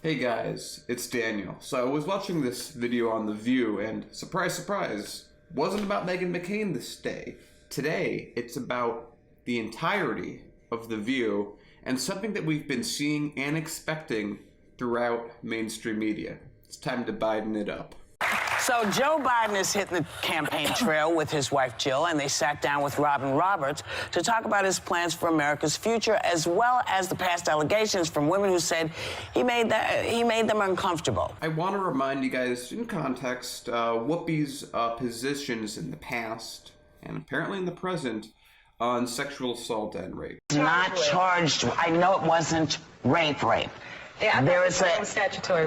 Hey guys, it's Daniel. So I was watching this video on The View and surprise, surprise, wasn't about Meghan McCain this day. Today, it's about the entirety of The View and something that we've been seeing and expecting throughout mainstream media. It's time to Biden it up. So Joe Biden is hitting the campaign trail with his wife Jill, and they sat down with Robin Roberts to talk about his plans for America's future, as well as the past allegations from women who said he made them uncomfortable. I want to remind you guys, in context, Whoopi's positions in the past and apparently in the present on sexual assault and rape. Not charged. I know it wasn't rape. Yeah, there is a statutory.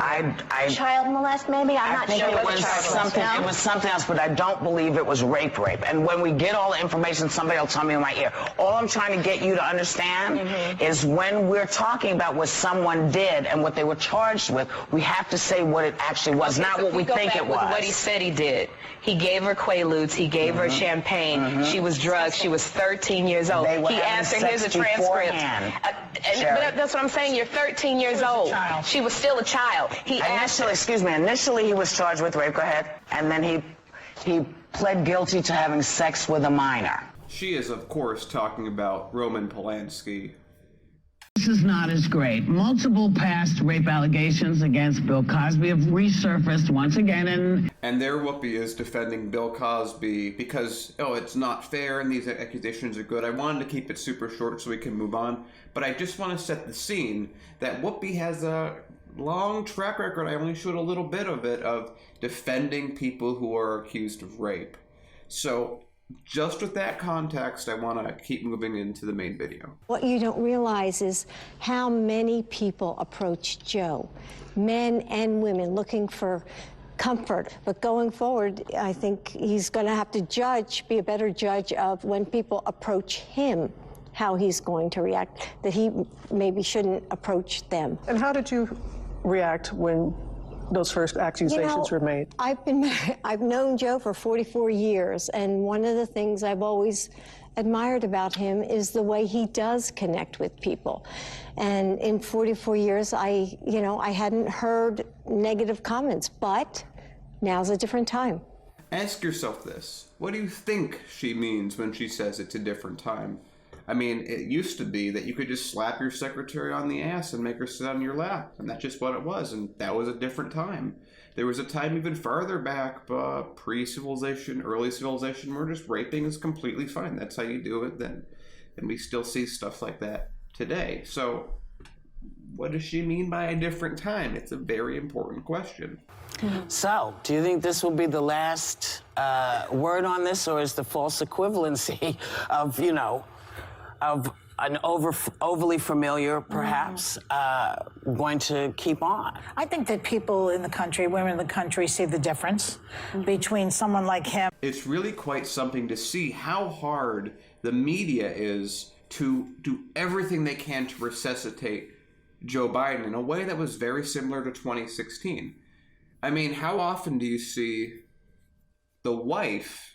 Child molest, maybe? I'm not sure. It was something. It was something else, but I don't believe it was rape. And when we get all the information, somebody will tell me in my ear. All I'm trying to get you to understand is when we're talking about what someone did and what they were charged with, we have to say what it actually was, not what we think it was. What he said he did. He gave her Quaaludes. He gave her champagne. She was drugged. She was 13 years old. He asked her, here's a transcript. But that's what I'm saying. You're 13 years old. She was still a child. Initially he was charged with rape. Go ahead. And then he pled guilty to having sex with a minor. She is, of course, talking about Roman Polanski. This is not as great. Multiple past rape allegations against Bill Cosby have resurfaced once again. And there Whoopi is defending Bill Cosby because, it's not fair and these accusations are good. I wanted to keep it super short so we can move on. But I just want to set the scene that Whoopi has a long track record, I only showed a little bit of it, of defending people who are accused of rape. So just with that context, I want to keep moving into the main video. What you don't realize is how many people approach Joe, men and women, looking for comfort. But going forward, I think he's going to have to be a better judge of when people approach him, how he's going to react, that he maybe shouldn't approach them. And how did you react when those first accusations were made? I've known Joe for 44 years, and one of the things I've always admired about him is the way he does connect with people. And in 44 years, I hadn't heard negative comments, but now's a different time. Ask yourself this. What do you think she means when she says it's a different time? I mean, it used to be that you could just slap your secretary on the ass and make her sit on your lap, and that's just what it was, and that was a different time. There was a time even farther back, pre-civilization, early civilization, where just raping is completely fine. That's how you do it then. And we still see stuff like that today. So what does she mean by a different time? It's a very important question. So, do you think this will be the last word on this, or is the false equivalency of, of an overly familiar, perhaps, going to keep on? I think that people in the country, women in the country, see the difference between someone like him. It's really quite something to see how hard the media is to do everything they can to resuscitate Joe Biden in a way that was very similar to 2016. I mean, how often do you see the wife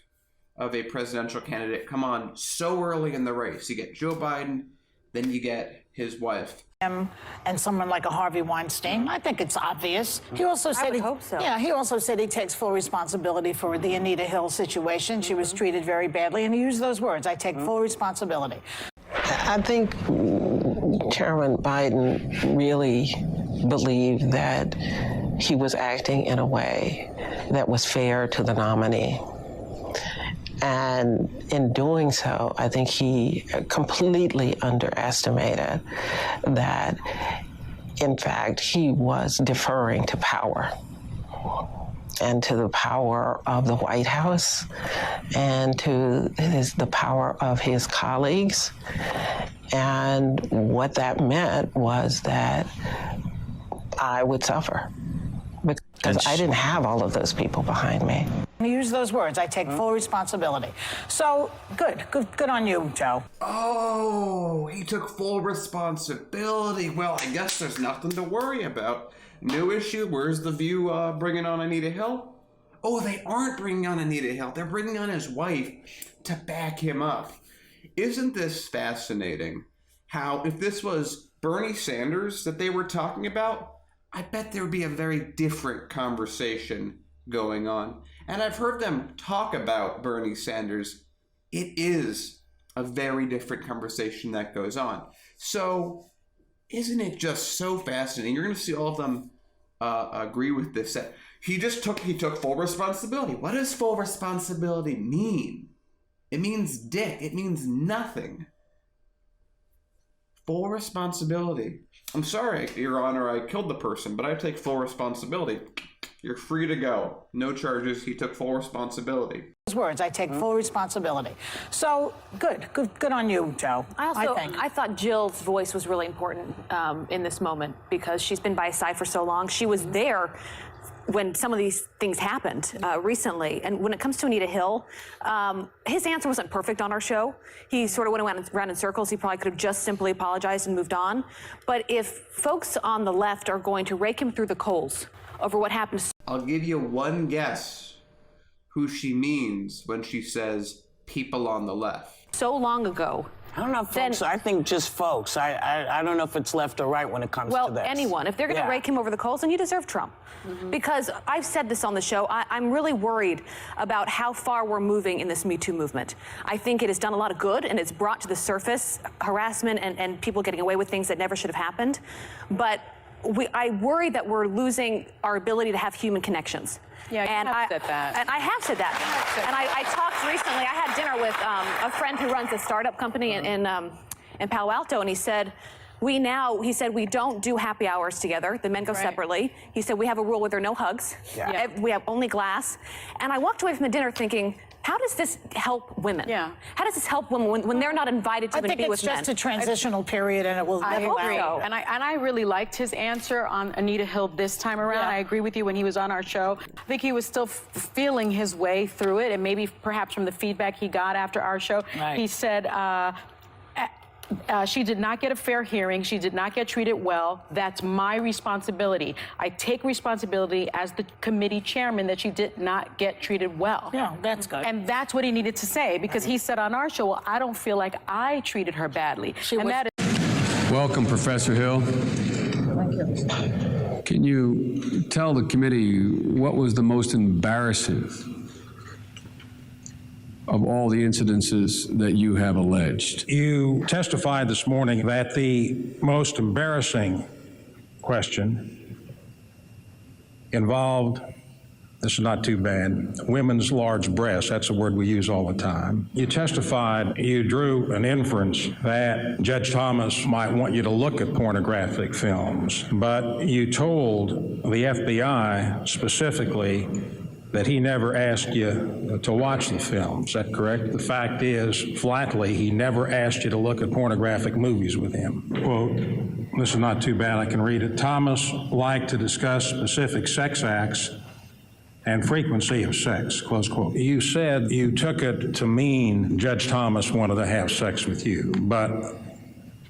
of a presidential candidate come on so early in the race? You get Joe Biden, then you get his wife. Him and someone like a Harvey Weinstein, I think it's obvious. He also said I would hope so. Yeah, he also said he takes full responsibility for the Anita Hill situation. She was treated very badly, and he used those words, I take full responsibility. I think Chairman Biden really believed that he was acting in a way that was fair to the nominee. And in doing so, I think he completely underestimated that, in fact, he was deferring to power and to the power of the White House and to the power of his colleagues. And what that meant was that I would suffer because I didn't have all of those people behind me. He used those words, I take full responsibility. So, good on you, Joe. Oh, he took full responsibility. Well, I guess there's nothing to worry about. New issue, where's The View bringing on Anita Hill? Oh, they aren't bringing on Anita Hill. They're bringing on his wife to back him up. Isn't this fascinating? How, if this was Bernie Sanders that they were talking about, I bet there would be a very different conversation going on. And I've heard them talk about Bernie Sanders. It is a very different conversation that goes on. So isn't it just so fascinating? You're going to see all of them agree with this. That he took full responsibility. What does full responsibility mean? It means dick. It means nothing. Full responsibility. I'm sorry, Your Honor, I killed the person, but I take full responsibility. You're free to go. No charges. He took full responsibility. Words, I take full responsibility. So good on you, Joe. I thought Jill's voice was really important in this moment because she's been by his side for so long. She was there when some of these things happened recently. And when it comes to Anita Hill, his answer wasn't perfect on our show. He sort of went around in circles. He probably could have just simply apologized and moved on. But if folks on the left are going to rake him through the coals over what happened, I'll give you one guess who she means when she says people on the left. so long ago. I don't know, folks. I think just folks. I don't know if it's left or right when it comes to this. Well, anyone. If they're going to rake him over the coals, then you deserve Trump. Because I've said this on the show, I'm really worried about how far we're moving in this Me Too movement. I think it has done a lot of good, and it's brought to the surface harassment and people getting away with things that never should have happened. But I worry that we're losing our ability to have human connections. Yeah, you have said that. And I have said that. And I talked recently, I had dinner with a friend who runs a startup company in Palo Alto, and he said, we don't do happy hours together. The men go separately. He said, we have a rule where there are no hugs. Yeah. We have only glass. And I walked away from the dinner thinking, how does this help women? Yeah. How does this help women when they're not invited to be with men? I think it's just a transitional period, and it will level out. And I really liked his answer on Anita Hill this time around. I agree with you when he was on our show. I think he was still feeling his way through it, and maybe perhaps from the feedback he got after our show. He said, she did not get a fair hearing. She did not get treated well. That's my responsibility. I take responsibility as the committee chairman that she did not get treated well. Yeah, that's good. And that's what he needed to say, because he said on our show, well, I don't feel like I treated her badly. Welcome, Professor Hill. Thank you. Can you tell the committee what was the most embarrassing of all the incidences that you have alleged? You testified this morning that the most embarrassing question involved, this is not too bad, women's large breasts. That's a word we use all the time. You testified, you drew an inference that Judge Thomas might want you to look at pornographic films, but you told the FBI specifically that he never asked you to watch the films. Is that correct? The fact is, flatly, he never asked you to look at pornographic movies with him. Quote, this is not too bad, I can read it. Thomas liked to discuss specific sex acts and frequency of sex, close quote. You said you took it to mean Judge Thomas wanted to have sex with you, but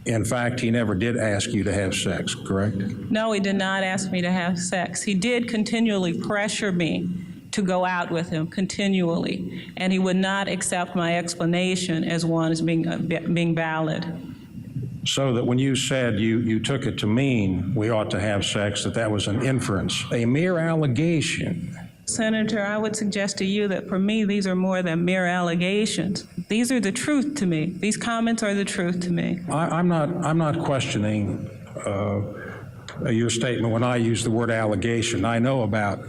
in fact, he never did ask you to have sex, correct? No, he did not ask me to have sex. He did continually pressure me to go out with him continually, and he would not accept my explanation as one as being valid. So that when you said you took it to mean we ought to have sex, that was an inference, a mere allegation. Senator, I would suggest to you that for me, these are more than mere allegations. These are the truth to me. These comments are the truth to me. I'm not questioning your statement when I use the word allegation. I know about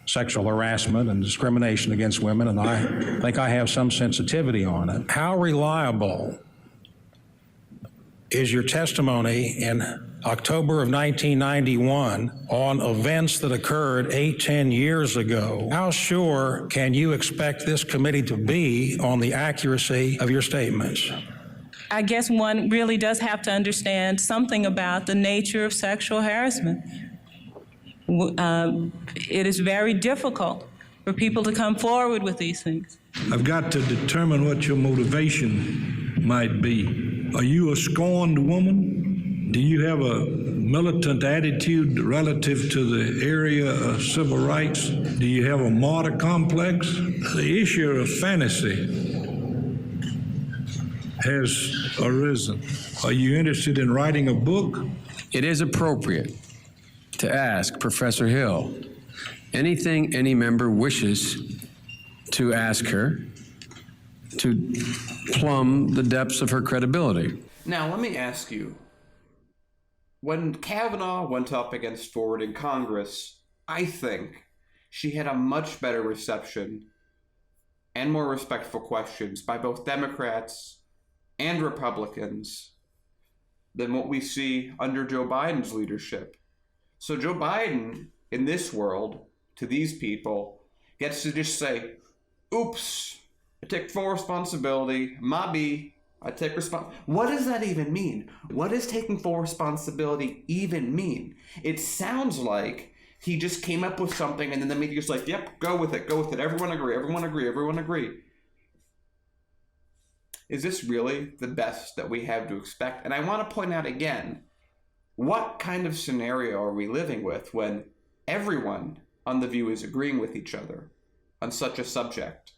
sexual harassment and discrimination against women, and I think I have some sensitivity on it. How reliable is your testimony in October of 1991 on events that occurred 8-10 years ago? How sure can you expect this committee to be on the accuracy of your statements? I guess one really does have to understand something about the nature of sexual harassment. It is very difficult for people to come forward with these things. I've got to determine what your motivation might be. Are you a scorned woman? Do you have a militant attitude relative to the area of civil rights? Do you have a martyr complex? The issue of fantasy has arisen. Are you interested in writing a book? It is appropriate to ask Professor Hill anything any member wishes to ask her to plumb the depths of her credibility. Now, let me ask you, when Kavanaugh went up against Ford in Congress, I think she had a much better reception and more respectful questions by both Democrats and Republicans than what we see under Joe Biden's leadership. So Joe Biden, in this world, to these people, gets to just say, oops, I take full responsibility, I take What does that even mean? What does taking full responsibility even mean? It sounds like he just came up with something and then the media's like, yep, go with it. Everyone agree. Is this really the best that we have to expect? And I want to point out again, what kind of scenario are we living with when everyone on The View is agreeing with each other on such a subject?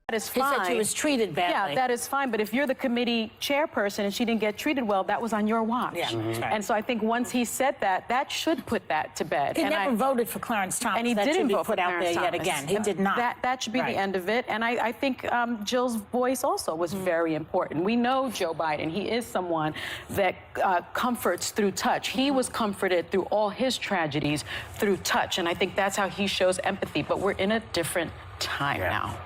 That is fine. He said she was treated badly. Yeah, that is fine. But if you're the committee chairperson and she didn't get treated well, that was on your watch. Yeah, that's right. And so I think once he said that, that should put that to bed. He never voted for Clarence Thomas. And he that didn't should be vote put for out Clarence there yet Thomas. again. He did not. That should be the end of it. And I think Jill's voice also was very important. We know Joe Biden. He is someone that comforts through touch. He was comforted through all his tragedies through touch. And I think that's how he shows empathy. But we're in a different time now.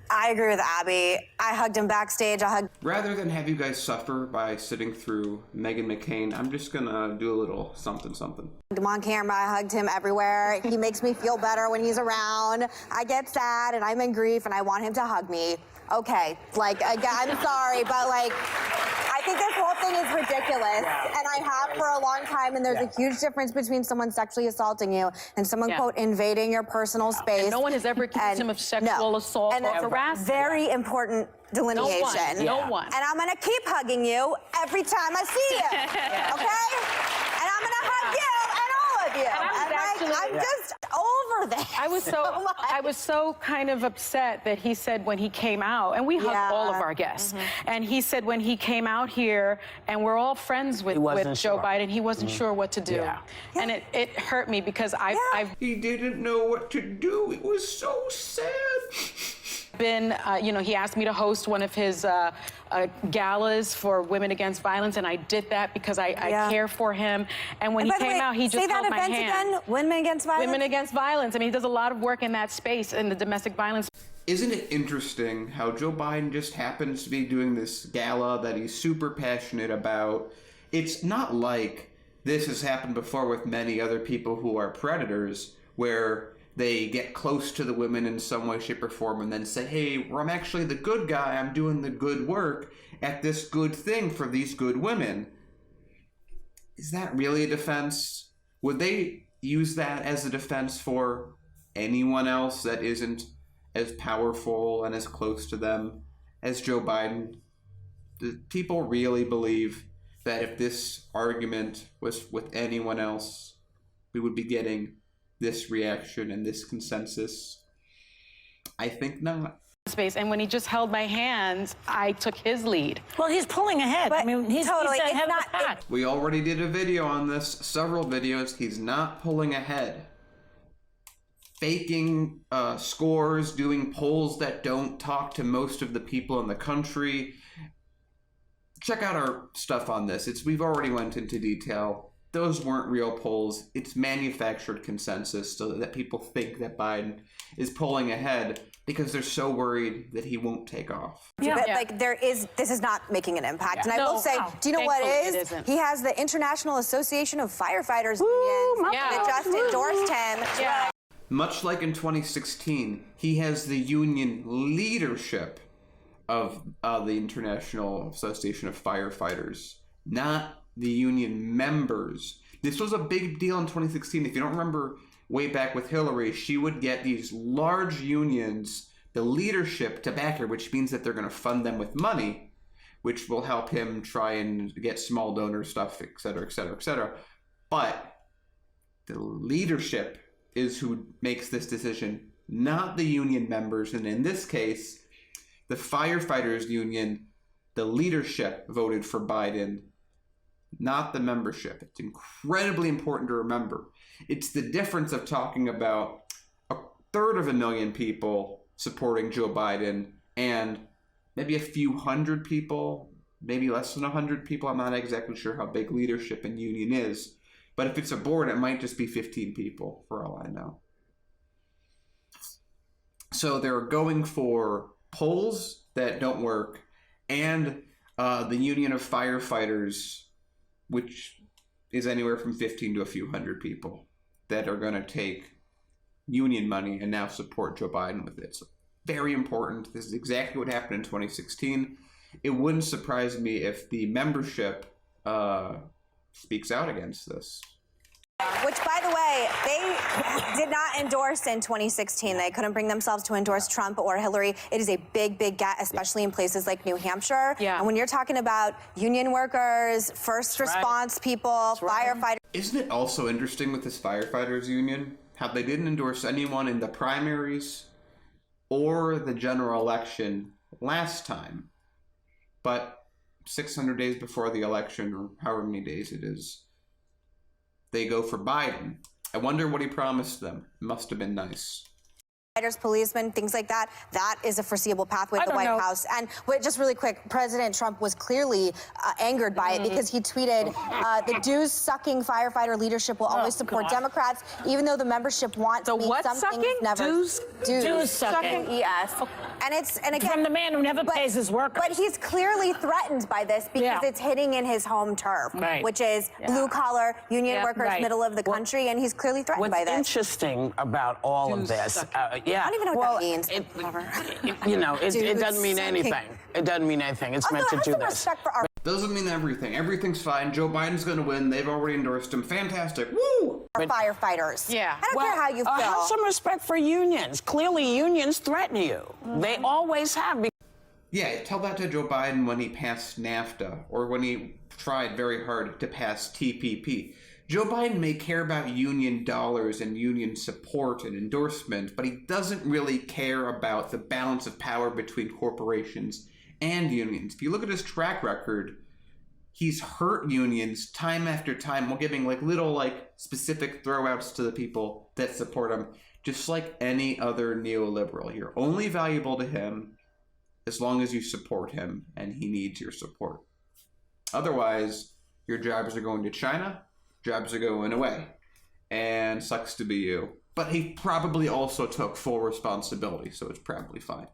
I agree with Abby. I hugged him backstage. Rather than have you guys suffer by sitting through Meghan McCain, I'm just gonna do a little something. Him on camera. I hugged him everywhere. He makes me feel better when he's around. I get sad and I'm in grief and I want him to hug me. Okay, I'm sorry, but I think this whole thing is ridiculous, and I have for a long time, and there's a huge difference between someone sexually assaulting you and someone, quote, invading your personal space. And no one has ever accused him of sexual assault or harassment. Very important delineation. No one. And I'm going to keep hugging you every time I see you, okay? And I'm going to hug you and all of you. And I'm just over that. I was so kind of upset that he said when he came out, and we hug all of our guests, and he said when he came out here, and we're all friends with Joe Biden, he wasn't sure what to do. And it hurt me because he didn't know what to do. It was so sad. He asked me to host one of his galas for Women Against Violence, and I did that because I care for him. And when he came out, he just held my hand. Say that event again, Women Against Violence? Women Against Violence. I mean, he does a lot of work in that space, in the domestic violence. Isn't it interesting how Joe Biden just happens to be doing this gala that he's super passionate about? It's not like this has happened before with many other people who are predators, where they get close to the women in some way, shape, or form and then say, hey, I'm actually the good guy. I'm doing the good work at this good thing for these good women. Is that really a defense? Would they use that as a defense for anyone else that isn't as powerful and as close to them as Joe Biden? Do people really believe that if this argument was with anyone else, we would be getting this reaction and this consensus? I think not. Space, and when he just held my hand, I took his lead. Well, he's pulling ahead. But I mean, he's totally. He's It's not. We already did a video on this, several videos. He's not pulling ahead. Faking scores, doing polls that don't talk to most of the people in the country. Check out our stuff on this. We've already went into detail. Those weren't real polls. It's manufactured consensus so that people think that Biden is pulling ahead because they're so worried that he won't take off. But this is not making an impact. And I will say, do you know what it is? He has the International Association of Firefighters Unions that just endorsed him. Much like in 2016, he has the union leadership of the International Association of Firefighters, not the union members. This was a big deal in 2016. If you don't remember, way back with Hillary, she would get these large unions, the leadership, to back her, which means that they're going to fund them with money, which will help him try and get small donor stuff, et cetera, et cetera, et cetera. But the leadership is who makes this decision, not the union members. And in this case, the firefighters union, the leadership voted for Biden, not the membership. It's incredibly important to remember. It's the difference of talking about 1/3 people supporting Joe Biden and maybe a few hundred people, maybe less than 100 people. I'm not exactly sure how big leadership in union is. But if it's a board, it might just be 15 people, for all I know. So they're going for polls that don't work, and the Union of Firefighters, which is anywhere from 15 to a few hundred people, that are going to take union money and now support Joe Biden with it. So very important. This is exactly what happened in 2016. It wouldn't surprise me if the membership speaks out against this. Which, by the way, they did not endorse in 2016. They couldn't bring themselves to endorse Trump or Hillary. It is a big, big get, especially in places like New Hampshire. Yeah. And when you're talking about union workers, first response people, firefighters. Isn't it also interesting with this firefighters union how they didn't endorse anyone in the primaries or the general election last time, but 600 days before the election, or however many days it is, they go for Biden. I wonder what he promised them. It must have been nice. Policemen, things like that, that is a foreseeable pathway to the White House. And just really quick, President Trump was clearly angered by it because he tweeted, the dues-sucking firefighter leadership will always support Democrats, even though the membership wants The what some sucking? things never. Dues-sucking. Yes. And again, from the man who never pays his workers. But he's clearly threatened by this because it's hitting in his home turf, which is blue-collar union workers, middle of the country, and he's clearly threatened by this. What's interesting about all of this, I don't even know what that means. It doesn't mean anything. It doesn't mean anything. It's meant to do this. Doesn't mean everything. Everything's fine. Joe Biden's going to win. They've already endorsed him. Fantastic. Woo! Firefighters. Yeah. I don't care how you feel. Have some respect for unions. Clearly, unions threaten you. They always have. Yeah, tell that to Joe Biden when he passed NAFTA or when he tried very hard to pass TPP. Joe Biden may care about union dollars and union support and endorsement, but he doesn't really care about the balance of power between corporations and unions. If you look at his track record, he's hurt unions time after time while giving little specific throwouts to the people that support him, just like any other neoliberal. You're only valuable to him as long as you support him, and he needs your support. Otherwise, your jobs are going to China, jobs are going away, and sucks to be you. But he probably also took full responsibility, so it's probably fine.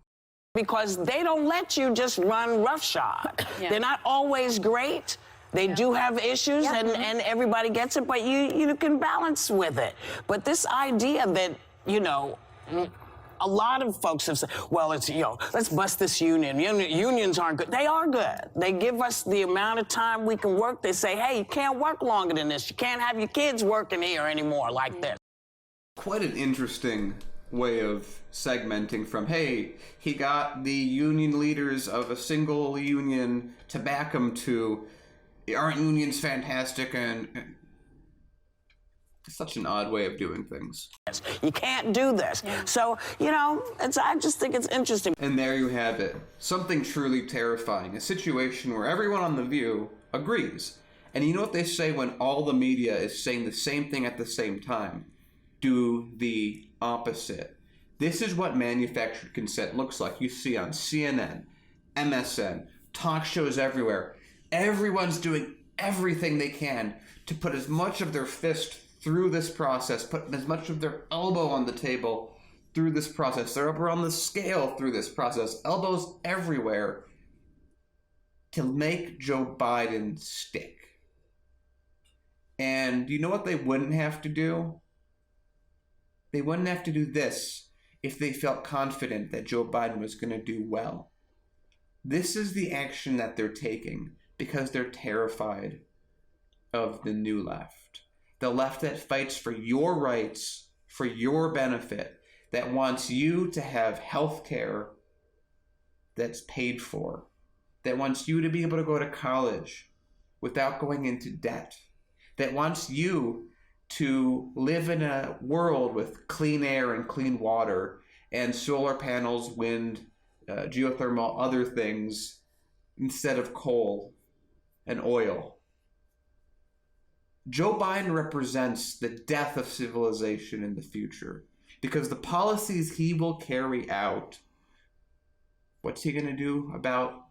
Because they don't let you just run roughshod. They're not always great. They do have issues, and everybody gets it, but you can balance with it. But this idea that, a lot of folks have said, well, it's, let's bust this union. Unions aren't good. They are good. They give us the amount of time we can work. They say, hey, you can't work longer than this. You can't have your kids working here anymore like this. Quite an interesting way of segmenting from, hey, he got the union leaders of a single union to back him, to, aren't unions fantastic? And it's such an odd way of doing things. You can't do this. So, I just think it's interesting. And there you have it. Something truly terrifying. A situation where everyone on The View agrees. And you know what they say when all the media is saying the same thing at the same time? Do the opposite. This is what manufactured consent looks like. You see on CNN, MSN, talk shows everywhere. Everyone's doing everything they can to put as much of their fist through this process, put as much of their elbow on the table through this process. They're up on the scale through this process, elbows everywhere, to make Joe Biden stick. And you know what they wouldn't have to do? They wouldn't have to do this if they felt confident that Joe Biden was going to do well. This is the action that they're taking because they're terrified of the new left. The left that fights for your rights, for your benefit, that wants you to have health care that's paid for, that wants you to be able to go to college without going into debt, that wants you to live in a world with clean air and clean water and solar panels, wind, geothermal, other things, instead of coal and oil. Joe Biden represents the death of civilization in the future because the policies he will carry out, what's he going to do about,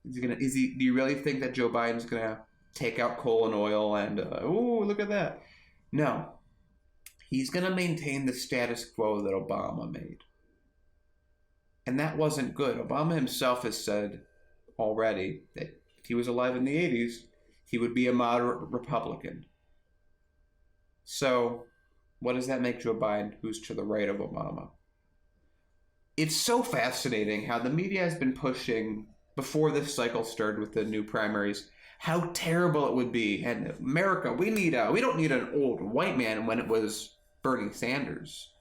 do you really think that Joe Biden's going to take out coal and oil and, oh, look at that? No. He's going to maintain the status quo that Obama made. And that wasn't good. Obama himself has said already that if he was alive in the 80s, he would be a moderate Republican. So, what does that make Joe Biden, who's to the right of Obama? It's so fascinating how the media has been pushing, before this cycle started with the new primaries, how terrible it would be. And America, we don't need an old white man when it was Bernie Sanders.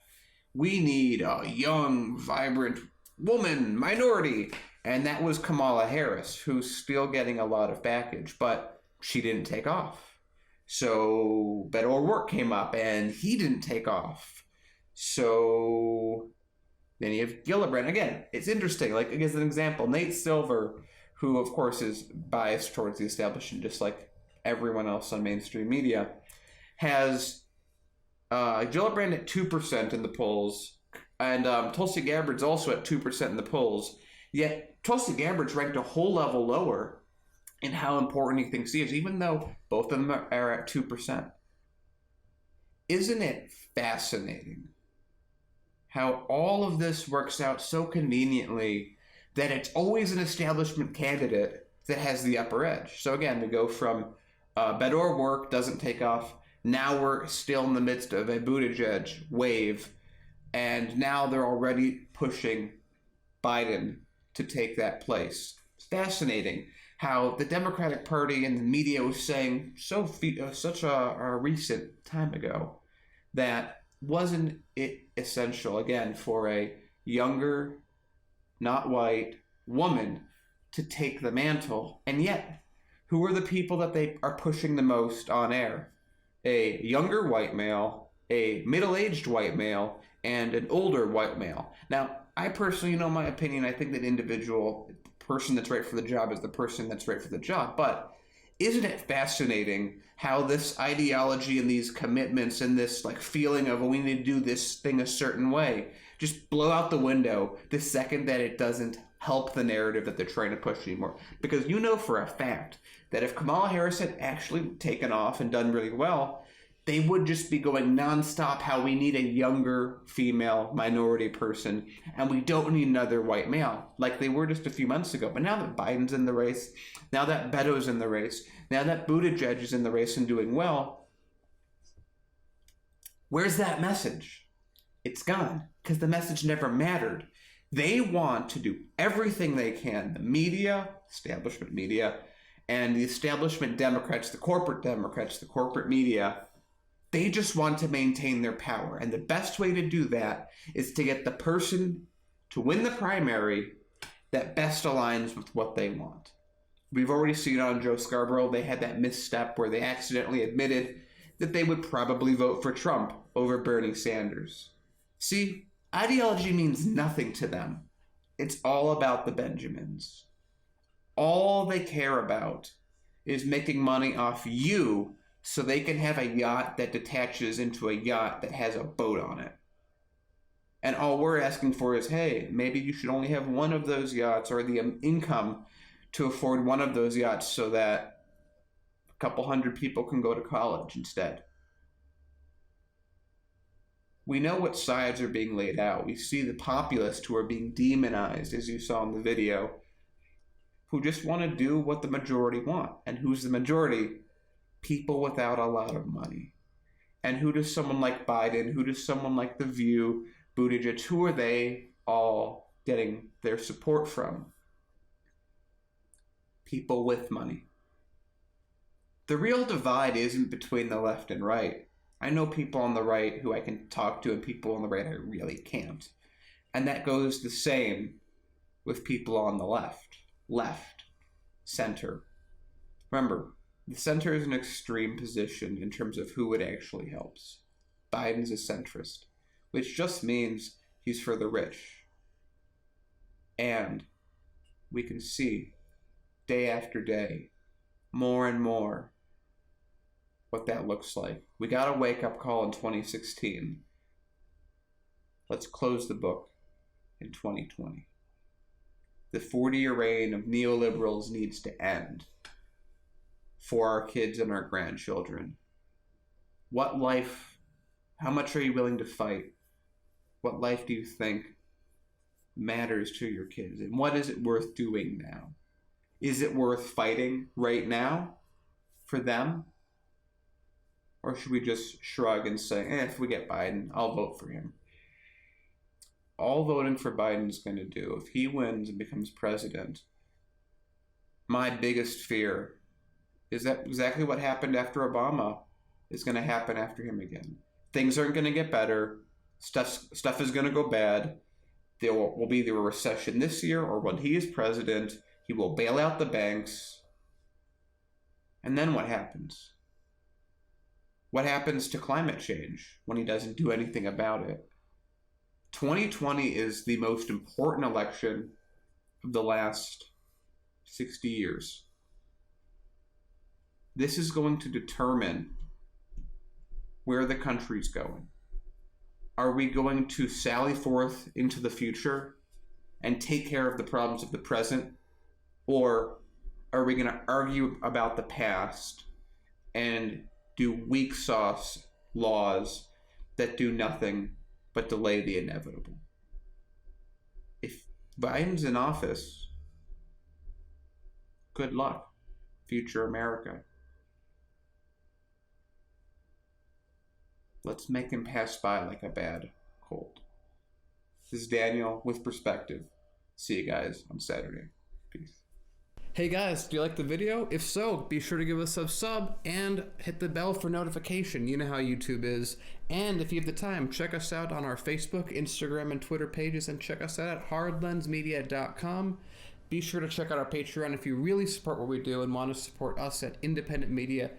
We need a young, vibrant woman, minority. And that was Kamala Harris, who's still getting a lot of baggage, but she didn't take off. So Beto O'Rourke came up and he didn't take off. So then you have Gillibrand. Again, it's interesting. Like, as an example, Nate Silver, who of course is biased towards the establishment, just like everyone else on mainstream media, has Gillibrand at 2% in the polls, and Tulsi Gabbard's also at 2% in the polls. Yet Tulsi Gabbard's ranked a whole level lower in how important he thinks he is, even though both of them are at 2%. Isn't it fascinating how all of this works out so conveniently that it's always an establishment candidate that has the upper edge? So again, we go from Beto O'Rourke doesn't take off. Now we're still in the midst of a Buttigieg wave, and now they're already pushing Biden to take that place. It's fascinating how the Democratic Party and the media was saying such a recent time ago that wasn't it essential, again, for a younger, not white woman to take the mantle. And yet, who are the people that they are pushing the most on air? A younger white male, a middle-aged white male, and an older white male. Now, I personally, my opinion, I think that individual person that's right for the job is the person that's right for the job. But isn't it fascinating how this ideology and these commitments and this feeling of, we need to do this thing a certain way, just blow out the window the second that it doesn't help the narrative that they're trying to push anymore? Because for a fact that if Kamala Harris had actually taken off and done really well, they would just be going nonstop how we need a younger female minority person and we don't need another white male like they were just a few months ago. But now that Biden's in the race, now that Beto's in the race, now that Buttigieg is in the race and doing well, where's that message? It's gone, because the message never mattered. They want to do everything they can, the media, establishment media, and the establishment Democrats, the corporate media, they just want to maintain their power. And the best way to do that is to get the person to win the primary that best aligns with what they want. We've already seen on Joe Scarborough, they had that misstep where they accidentally admitted that they would probably vote for Trump over Bernie Sanders. See, ideology means nothing to them. It's all about the Benjamins. All they care about is making money off you so they can have a yacht that detaches into a yacht that has a boat on it. And all we're asking for is, hey, maybe you should only have one of those yachts or the income to afford one of those yachts so that a couple hundred people can go to college instead. We know what sides are being laid out. We see the populists who are being demonized, as you saw in the video, who just want to do what the majority want. And who's the majority? People without a lot of money. And who does someone like Biden, who does someone like The View, Buttigieg, who are they all getting their support from? People with money. The real divide isn't between the left and right. I know people on the right who I can talk to and people on the right I really can't. And that goes the same with people on the left. Left. Center. Remember, the center is an extreme position in terms of who it actually helps. Biden's a centrist, which just means he's for the rich. And we can see day after day, more and more, what that looks like. We got a wake-up call in 2016. Let's close the book in 2020. The 40-year reign of neoliberals needs to end for our kids and our grandchildren. What life, how much are you willing to fight? What life do you think matters to your kids? And what is it worth doing now? Is it worth fighting right now for them? Or should we just shrug and say, if we get Biden, I'll vote for him? All voting for Biden is going to do, if he wins and becomes president, my biggest fear is that exactly what happened after Obama is going to happen after him again. Things aren't going to get better. Stuff is going to go bad. There will be either a recession this year, or when he is president, he will bail out the banks. And then what happens? What happens to climate change when he doesn't do anything about it? 2020 is the most important election of the last 60 years. This is going to determine where the country's going. Are we going to sally forth into the future and take care of the problems of the present? Or are we going to argue about the past and do weak sauce laws that do nothing but delay the inevitable? If Biden's in office, good luck, future America. Let's make him pass by like a bad cold. This is Daniel with Perspective. See you guys on Saturday. Peace. Hey guys, do you like the video? If so, be sure to give us a sub and hit the bell for notification. You know how YouTube is. And if you have the time, check us out on our Facebook, Instagram, and Twitter pages, and check us out at hardlensmedia.com. Be sure to check out our Patreon if you really support what we do and want to support us at independent media